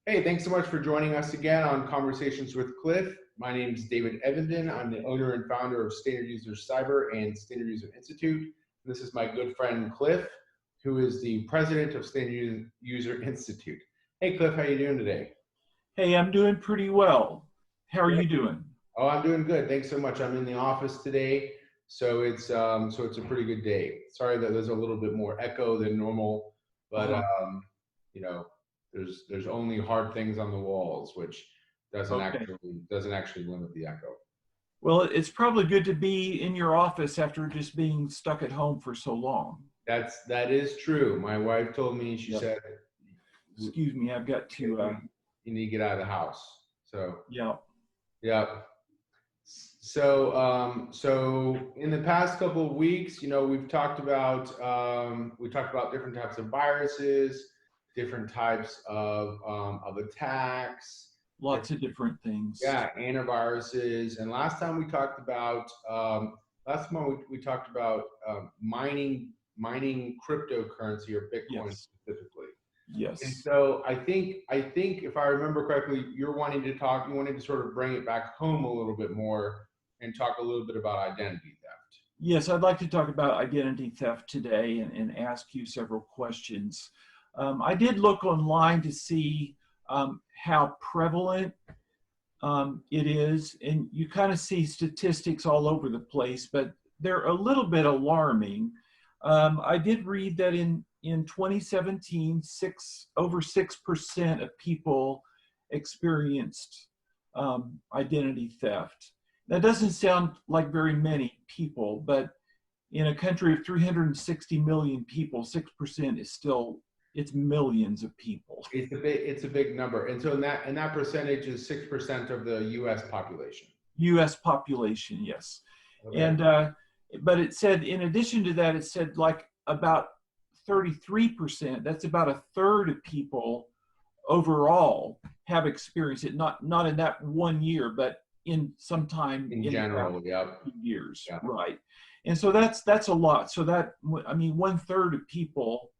Hey, thanks so much for joining us again on Conversations with Cliff. My name is David Evenden. I'm the owner and founder of Standard User Cyber and Standard User Institute. This is my good friend Cliff, who is the president of Standard User Institute. Hey, Cliff, how you doing today? Hey, I'm doing pretty well. How are you doing? Oh, I'm doing good. Thanks so much. I'm in the office today, so it's a pretty good day. Sorry that there's a little bit more echo than normal, but you know, there's only hard things on the walls, which doesn't Okay. actually limit the echo. Well, it's probably good to be in your office after just being stuck at home for so long. That is true. My wife told me, she Yep. said, Excuse me, I've got to, you need to get out of the house. So yeah. yeah. So in the past couple of weeks, we've talked about different types of viruses, different types of attacks, Lots of different things. yeah, antiviruses. And last time we talked about mining cryptocurrency or Bitcoin Yes. specifically. And Yes. so I think if I remember correctly, you wanted to sort of bring it back home a little bit more and talk a little bit about identity theft. Yes, I'd like to talk about identity theft today and ask you several questions. I did look online to see how prevalent it is, and you kind of see statistics all over the place, but they're a little bit alarming. I did read that in 2017, over 6% of people experienced identity theft. That doesn't sound like very many people, but in a country of 360 million people, 6% is still, it's millions of people. It's a big number. And so that percentage is 6% of the US population. US population, yes. Okay. And but it said, in addition to that, it said like about 33%, that's about a third of people overall have experienced it, not in that 1 year, but in some time in general, yep. Years, Yep. Right. And so that's a lot. So that, I mean, 1/3 of people,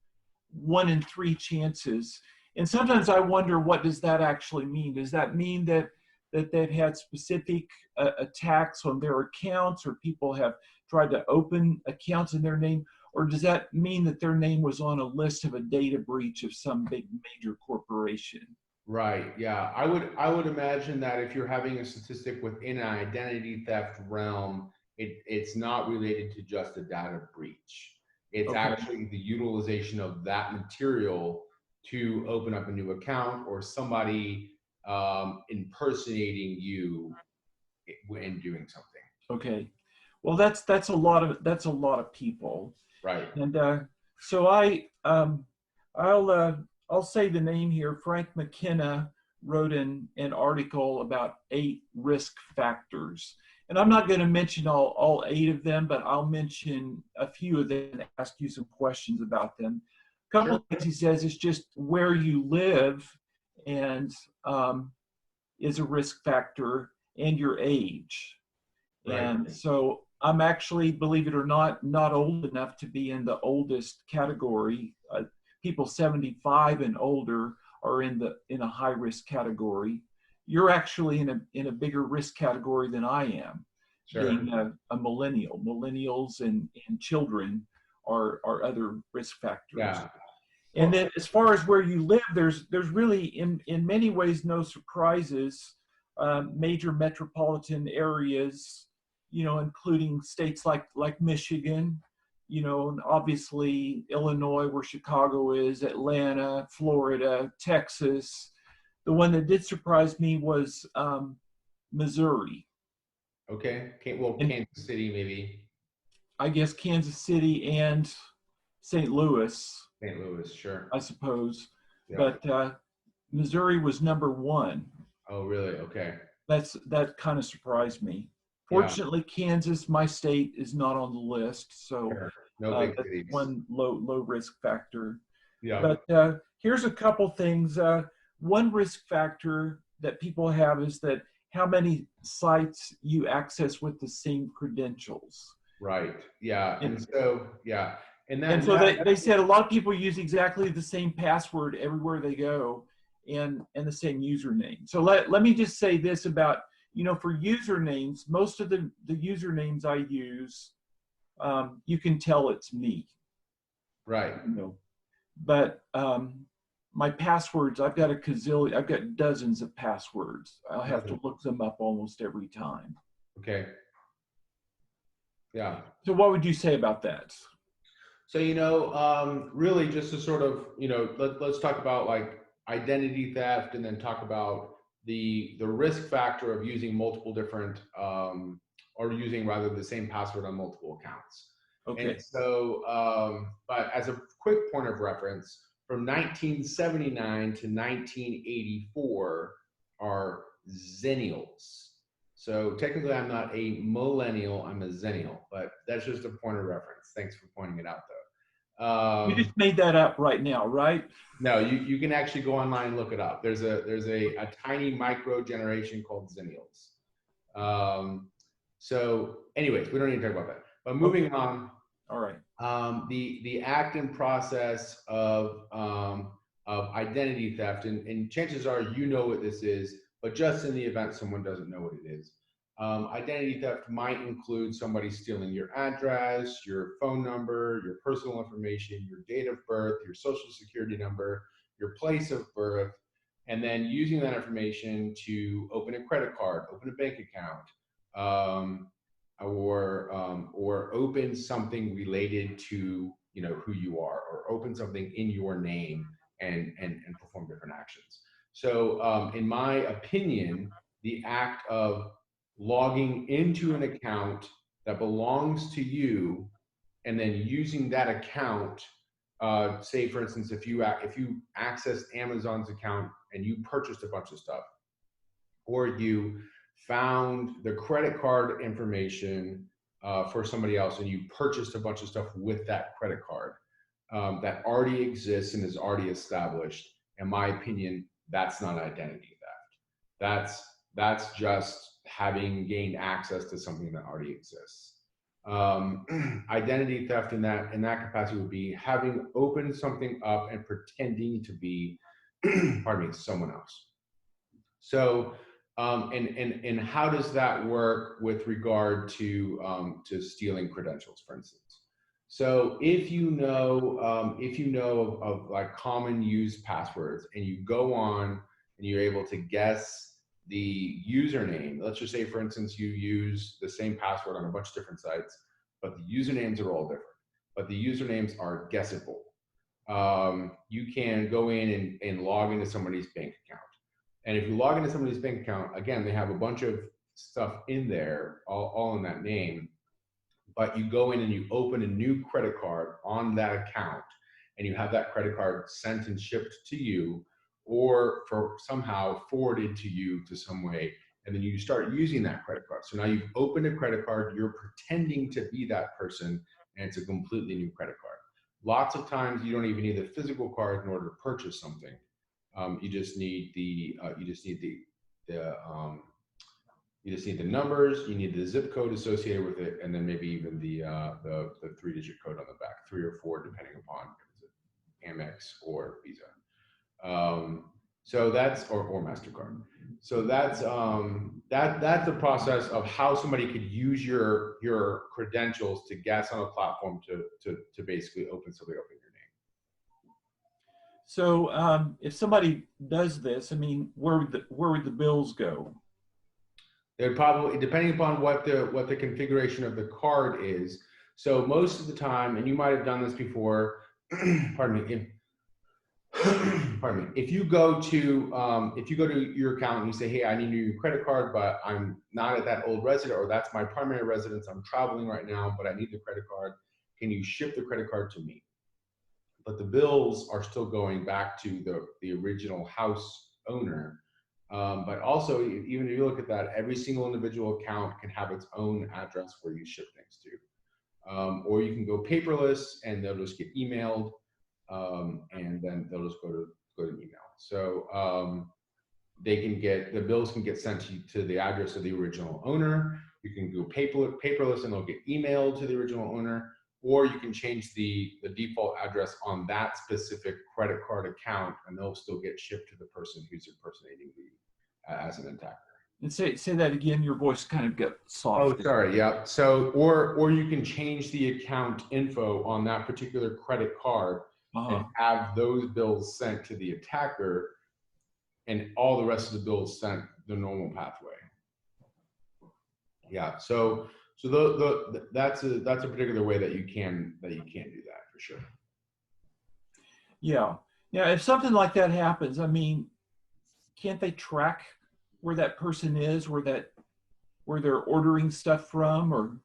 1 in 3 chances. And sometimes I wonder, what does that actually mean? Does that mean that they've had specific attacks on their accounts, or people have tried to open accounts in their name? Or does that mean that their name was on a list of a data breach of some big major corporation? Right, yeah. I would imagine that if you're having a statistic within an identity theft realm, it's not related to just a data breach. It's Okay. actually the utilization of that material to open up a new account, or somebody impersonating you in doing something. Okay. Well, that's a lot of people. Right. And so I'll say the name here. Frank McKenna wrote an article about 8 risk factors. And I'm not going to mention all 8 of them, but I'll mention a few of them and ask you some questions about them. A couple of things he says is just where you live and is a risk factor, and your age. Right. And so I'm actually, believe it or not old enough to be in the oldest category. People 75 and older are in a high risk category. You're actually in a bigger risk category than I am, Sure. Being a millennial. Millennials and children are other risk factors. Yeah. And then as far as where you live, there's really in many ways no surprises. Major metropolitan areas, including states like Michigan, and obviously Illinois, where Chicago is, Atlanta, Florida, Texas. The one that did surprise me was Missouri. Okay. Kansas City, maybe. I guess Kansas City and St. Louis. St. Louis, sure. I suppose. Yeah. But Missouri was number 1. Oh, really? Okay. That kind of surprised me. Fortunately, yeah. Kansas, my state, is not on the list, so sure. No big that's cities. one low risk factor. Yeah. But here's a couple things. One risk factor that people have is that how many sites you access with the same credentials. Right. Yeah. And so, yeah. And so they said a lot of people use exactly the same password everywhere they go. and the same username. So let me just say this about, for usernames, most of the usernames I use, you can tell it's me. Right. But my passwords, I've got dozens of passwords. I'll have to look them up almost every time. Okay. Yeah. So what would you say about that? So, really just to sort of, let's talk about like identity theft, and then talk about the risk factor of using multiple different, or using rather the same password on multiple accounts. Okay. And so, but as a quick point of reference, from 1979 to 1984 are Zennials. So technically I'm not a millennial, I'm a Zennial, but that's just a point of reference. Thanks for pointing it out though. You just made that up right now, right? No, you can actually go online and look it up. There's a tiny micro generation called Zennials. So anyways, we don't need to talk about that. But moving on. All right. The act and process of identity theft, and chances are what this is, but just in the event someone doesn't know what it is, identity theft might include somebody stealing your address, your phone number, your personal information, your date of birth, your social security number, your place of birth, and then using that information to open a credit card, open a bank account, or open something related to who you are, or open something in your name and perform different actions. So in my opinion, the act of logging into an account that belongs to you and then using that account, say for instance, if you accessed Amazon's account and you purchased a bunch of stuff, or you found the credit card information for somebody else and you purchased a bunch of stuff with that credit card that already exists and is already established, in my opinion, that's not identity theft. That's just having gained access to something that already exists. Identity theft in that capacity would be having opened something up and pretending to be, pardon me, someone else. So, and how does that work with regard to stealing credentials, for instance? So if you know of like common used passwords, and you go on and you're able to guess the username, let's just say, for instance, you use the same password on a bunch of different sites, but the usernames are all different, but the usernames are guessable. You can go in and log into somebody's bank account. And if you log into somebody's bank account, again, they have a bunch of stuff in there, all in that name, but you go in and you open a new credit card on that account, and you have that credit card sent and shipped to you, or for somehow forwarded to you to some way, and then you start using that credit card. So now you've opened a credit card, you're pretending to be that person, and it's a completely new credit card. Lots of times you don't even need the physical card in order to purchase something. You just need the numbers, you need the zip code associated with it, and then maybe even the 3-digit code on the back, 3 or 4, depending upon is it Amex or Visa. So that's or MasterCard. So that's the process of how somebody could use your credentials to guess on a platform to basically open something up in your name. So if somebody does this, I mean, where would the bills go? They'd probably, depending upon what the configuration of the card is. So most of the time, and you might have done this before, pardon me. If you go to your account and you say, hey, I need a new credit card, but I'm not at that old resident, or that's my primary residence, I'm traveling right now, but I need the credit card. Can you ship the credit card to me? But the bills are still going back to the original house owner. But also, even if you look at that, every single individual account can have its own address where you ship things to. Or you can go paperless and they'll just get emailed, and then they'll just go to email. So the bills can get sent to the address of the original owner. You can go paperless and they'll get emailed to the original owner. or you can change the default address on that specific credit card account, and they'll still get shipped to the person who's impersonating the as an attacker. And say that again. Your voice kind of got soft. Oh, sorry. Yeah. So, or you can change the account info on that particular credit card and have those bills sent to the attacker, and all the rest of the bills sent the normal pathway. Yeah. So that's a particular way that you can do that for sure. Yeah. Yeah. If something like that happens, I mean, can't they track where that person is, where they're ordering stuff from, or?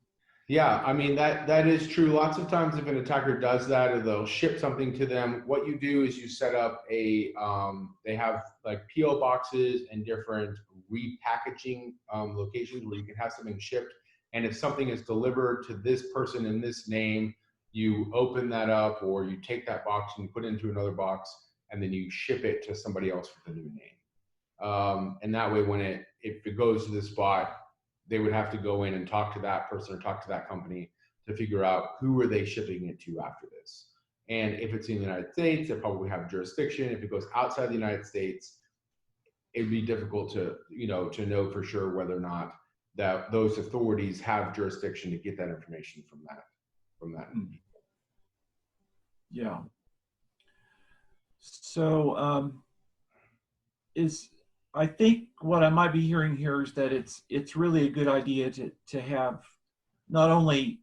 Yeah, I mean, that is true. Lots of times if an attacker does that, or they'll ship something to them, what you do is you set up they have like PO boxes and different repackaging locations where you can have something shipped. And if something is delivered to this person in this name, you open that up, or you take that box and you put it into another box, and then you ship it to somebody else with a new name. And that way, if it goes to the spot, they would have to go in and talk to that person or talk to that company to figure out who are they shipping it to after this. And if it's in the United States, they probably have jurisdiction. If it goes outside the United States, it'd be difficult to know for sure whether or not that those authorities have jurisdiction to get that information from that. Yeah. So I think what I might be hearing here is that it's really a good idea to have not only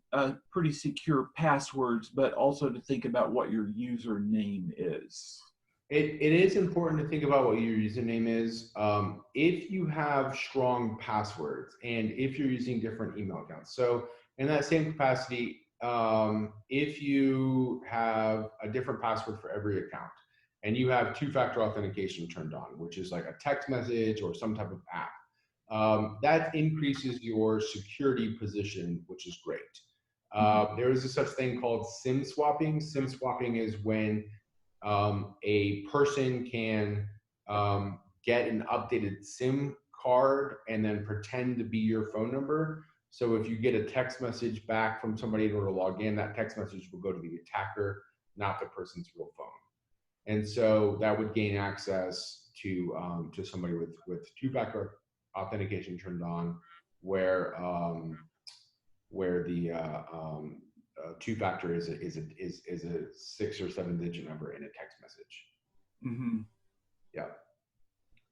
pretty secure passwords, but also to think about what your username is. It is important to think about what your username is. If you have strong passwords and if you're using different email accounts. So in that same capacity, if you have a different password for every account, and you have two-factor authentication turned on, which is like a text message or some type of app, that increases your security position, which is great. There is a such thing called SIM swapping. SIM swapping is when a person can get an updated SIM card and then pretend to be your phone number. So if you get a text message back from somebody in order to log in, that text message will go to the attacker, not the person's real phone. And so that would gain access to somebody with two-factor authentication turned on, where the two-factor is a 6 or 7 digit number in a text message. Mm-hmm. Yeah.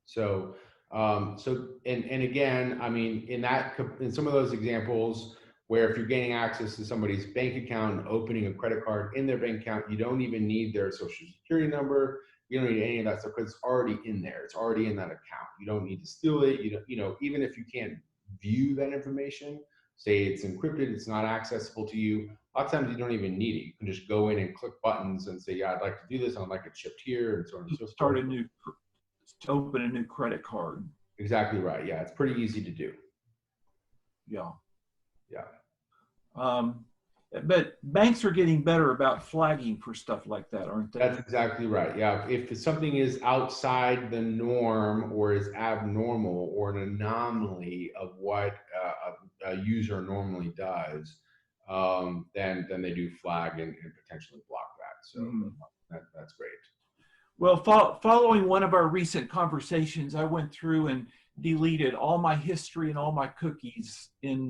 So and again, I mean, in some of those examples, where if you're gaining access to somebody's bank account and opening a credit card in their bank account, you don't even need their social security number. You don't need any of that stuff because it's already in there. It's already in that account. You don't need to steal it. Even if you can't view that information, say it's encrypted, it's not accessible to you. A lot of times you don't even need it. You can just go in and click buttons and say, yeah, I'd like to do this. I'd like it shipped here, and so on and so forth. To open a new credit card. Exactly right. Yeah, it's pretty easy to do. Yeah. Yeah. But banks are getting better about flagging for stuff like that, aren't they? That's exactly right. Yeah. If something is outside the norm or is abnormal or an anomaly of what a user normally does, then they do flag and potentially block that. So that's great. Well, following one of our recent conversations, I went through and deleted all my history and all my cookies in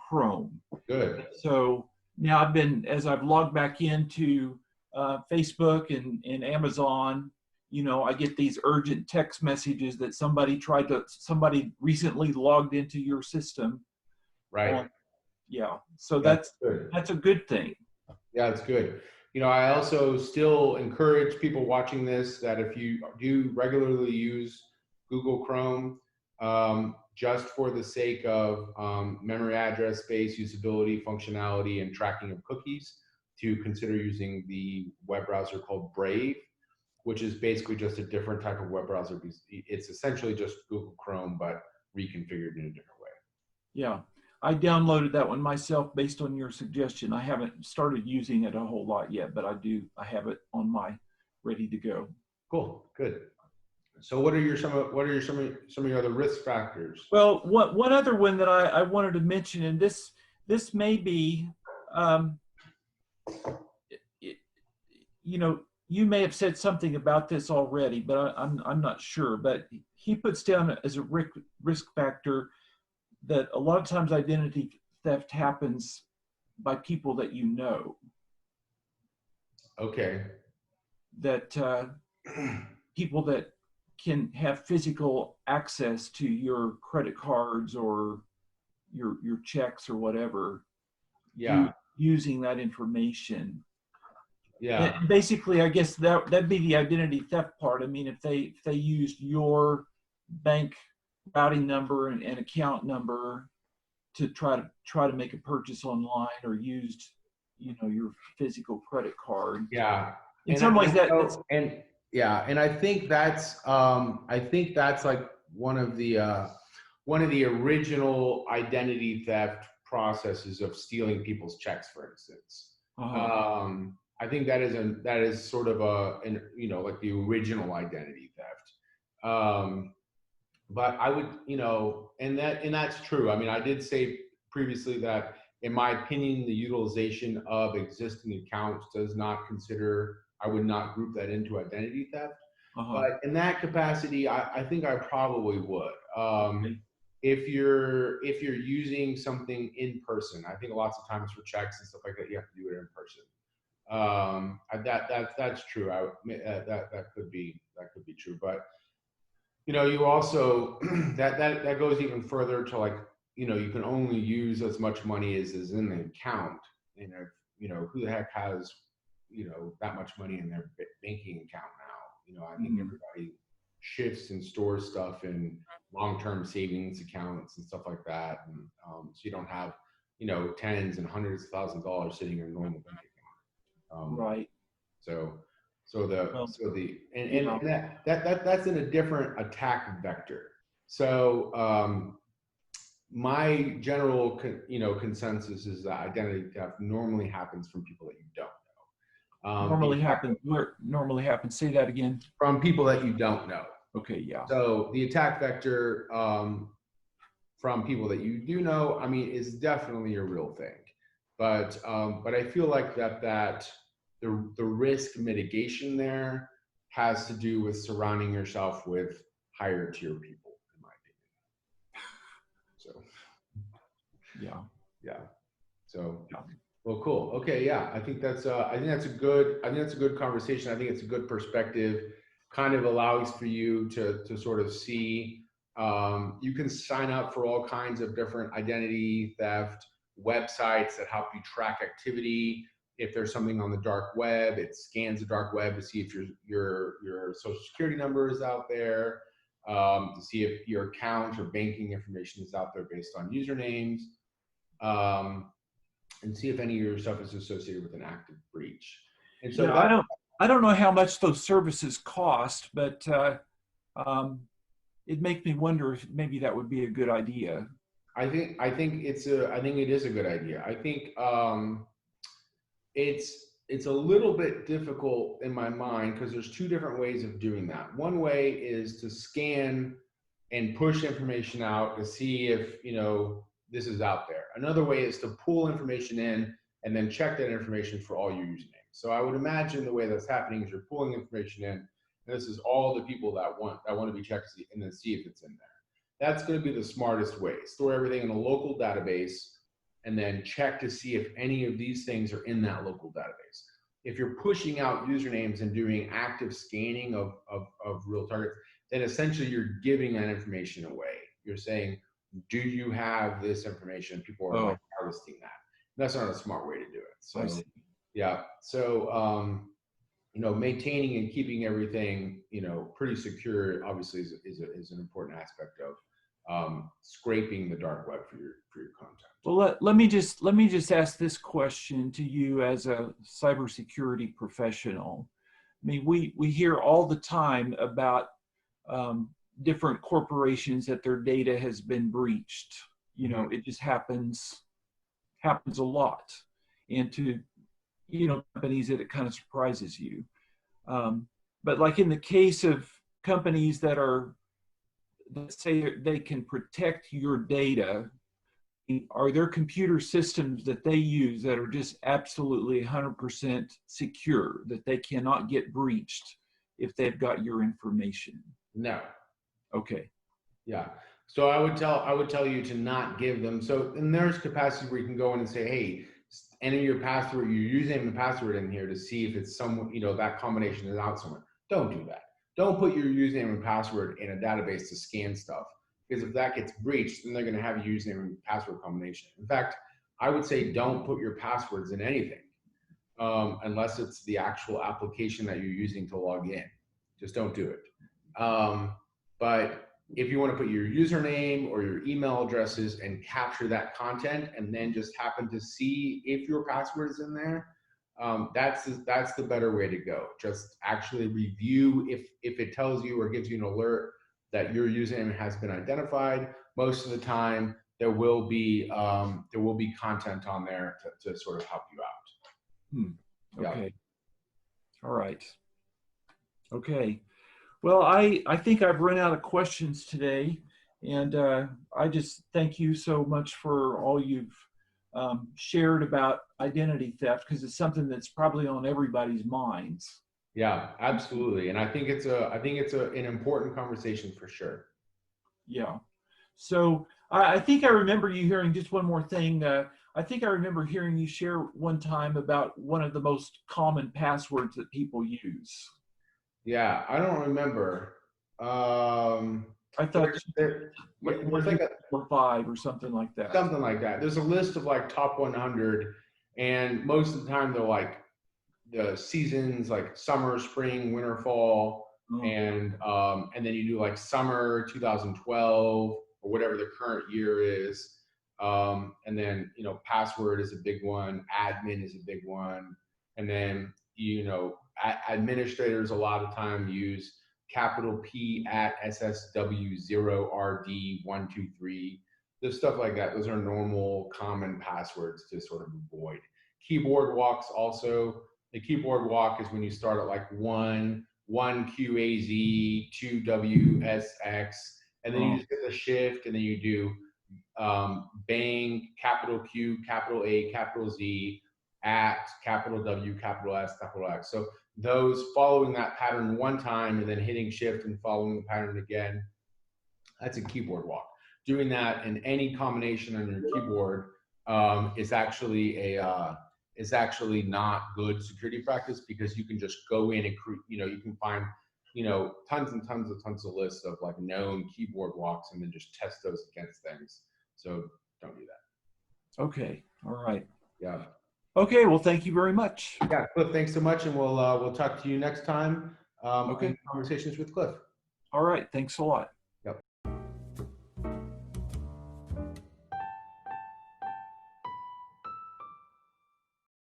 Chrome. Good. So now as I've logged back into Facebook and Amazon, I get these urgent text messages that somebody recently logged into your system. Right. Yeah. So that's a good thing. Yeah, it's good. I also still encourage people watching this that if you do regularly use Google Chrome, just for the sake of memory address space, usability, functionality, and tracking of cookies, to consider using the web browser called Brave, which is basically just a different type of web browser. It's essentially just Google Chrome, but reconfigured in a different way. Yeah. I downloaded that one myself based on your suggestion. I haven't started using it a whole lot yet, but I have it on ready to go. Cool, good. So what are some of your other risk factors? Well, one other one that I wanted to mention, and this may be it, you know, you may have said something about this already, but I'm not sure. But he puts down as a risk factor that a lot of times identity theft happens by people that you know. Okay. That people that can have physical access to your credit cards or your checks or whatever, Yeah. using that information. Yeah. And basically, I guess that'd be the identity theft part. I mean, if they used your bank routing number and account number to try to make a purchase online, or used, you know, your physical credit card. Yeah. In some ways, that's and yeah, and I think that's like one of the original identity theft processes of stealing people's checks, for instance. I think that is sort of you know, like the original identity theft. But I would, you know, and that's true. I mean, I did say previously that, in my opinion, the utilization of existing accounts does not consider, I would not group that into identity theft. But in that capacity, I think I probably would. Okay. If you're using something in person, I think lots of times for checks and stuff like that, you have to do it in person. That's true. That could be true. But you know, you also that goes even further to, like, you know, you can only use as much money as is in the account. And if, you know, who the heck has, you know, that much money in their banking account now? You know, I think everybody shifts and stores stuff in long-term savings accounts and stuff like that. And so you don't have, you know, tens and hundreds of thousands of dollars sitting in a normal bank account. Right. That's in a different attack vector. So my general consensus is that identity theft normally happens from people that you don't know. Normally happens. Say that again. From people that you don't know. Okay. Yeah. So the attack vector from people that you do know, I mean, is definitely a real thing. But I feel like the risk mitigation there has to do with surrounding yourself with higher tier people, in my opinion. So yeah. So well, cool. Okay, yeah. I think that's a good conversation. I think it's a good perspective. Kind of allows for you to sort of see. You can sign up for all kinds of different identity theft websites that help you track activity. If there's something on the dark web, it scans the dark web to see if your social security number is out there, to see if your account or banking information is out there based on usernames, and see if any of your stuff is associated with an active breach. And so I don't know how much those services cost, but it makes me wonder if maybe that would be a good idea. I think it is a good idea. I think it's a little bit difficult in my mind because there's two different ways of doing that. One way is to scan and push information out to see if, you know, this is out there. Another way is to pull information in and then check that information for all your usernames. So I would imagine the way that's happening is you're pulling information in, and this is all the people that want to be checked, and then see if it's in there. That's going to be the smartest way. Store everything in a local database and then check to see if any of these things are in that local database. If you're pushing out usernames and doing active scanning of real targets, then essentially you're giving that information away. You're saying, do you have this information? People are like harvesting that. That's not a smart way to do it. So yeah. So you know, maintaining and keeping everything, you know, pretty secure obviously is an important aspect of scraping the dark web for your content. Well, let me just ask this question to you as a cybersecurity professional. I mean, we hear all the time about different corporations that their data has been breached. You know, it just happens a lot. And to, you know, companies that it kind of surprises you. But like in the case of companies that say they can protect your data, are there computer systems that they use that are just absolutely 100% secure, that they cannot get breached if they've got your information? No. Okay. Yeah. So I would tell you to not give them. So and there's capacity where you can go in and say, hey, enter your password, your username and password in here to see if it's someone, that combination is out somewhere. Don't do that. Don't put your username and password in a database to scan stuff, because if that gets breached, then they're going to have a username and password combination. In fact, I would say don't put your passwords in anything unless it's the actual application that you're using to log in. Just don't do it. But if you want to put your username or your email addresses and capture that content and then just happen to see if your password is in there, that's the better way to go. Just actually review if it tells you or gives you an alert that your username has been identified. Most of the time, there will be content on there to sort of help you out. Okay. Yeah. All right. Okay. Well, I think I've run out of questions today, and I just thank you so much for all you've shared about identity theft, because it's something that's probably on everybody's minds. Yeah, absolutely. And I think it's an important conversation for sure. Yeah. So I think I remember you hearing just one more thing. I think I remember hearing you share one time about one of the most common passwords that people use. Yeah, I don't remember. I thought there's like or 5 or something like that. something like that. There's a list of like top 100, and most of the time they're like the seasons, like summer, spring, winter, fall, and then you do like summer 2012 or whatever the current year is, and then password is a big one, admin is a big one, and then administrators a lot of time use capital P at SSW0RD123. There's stuff like that. Those are normal, common passwords to sort of avoid. Keyboard walks also. The keyboard walk is when you start at like 1QAZ, 2WSX, and then you just hit the shift, and then you do bang, capital Q, capital A, capital Z, at, capital W, capital S, capital X. So those, following that pattern one time and then hitting shift and following the pattern again, that's a keyboard walk. Doing that in any combination on your keyboard is actually not good security practice, because you can just go in and you can find tons and tons of lists of like known keyboard walks and then just test those against things. So don't do that. Okay. All right. Yeah. Okay. Well, thank you very much. Yeah, Cliff, thanks so much, and we'll talk to you next time. Okay. In Conversations with Cliff. All right. Thanks a lot.